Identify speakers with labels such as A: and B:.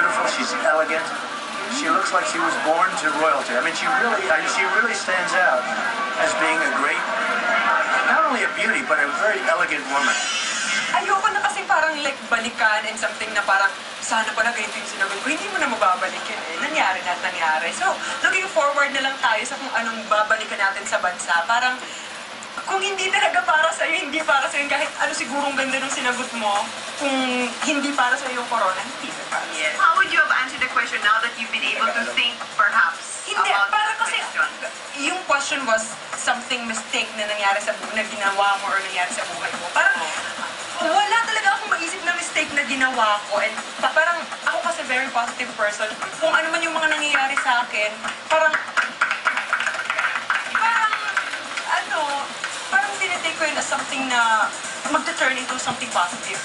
A: beautiful. She's elegant. She looks like she was born to royalty. I mean, she really stands out as being a great, not only a beauty, but a very elegant woman.
B: Ayoko na kasi parang like balikan and something na parang sana pala ganito yung sinagot ko. Hindi mo na mababalikin eh. Nangyari na at nangyari. So, looking forward na lang tayo sa kung anong babalikan natin sa bansa. Parang kung hindi talaga para sa'yo, hindi para sa'yo. Kahit ano sigurong ganda ng sinagot mo, kung hindi para sa'yo yung corona, hindi na para sa'yo.
C: Yes. How would you have answered the question now that you've been able to think, perhaps,
B: Hindi,
C: about
B: parang
C: the
B: kasi
C: question?
B: yung question was something mistake na nangyari sa buhay, na ginawa mo or nangyari sa buhay mo. Parang wala talaga akong maisip na mistake na ginawa ko. And parang ako kasi very positive person. Kung ano man yung mga nangyayari sa akin, parang tinitake ko yun as something na magta-turn into something positive.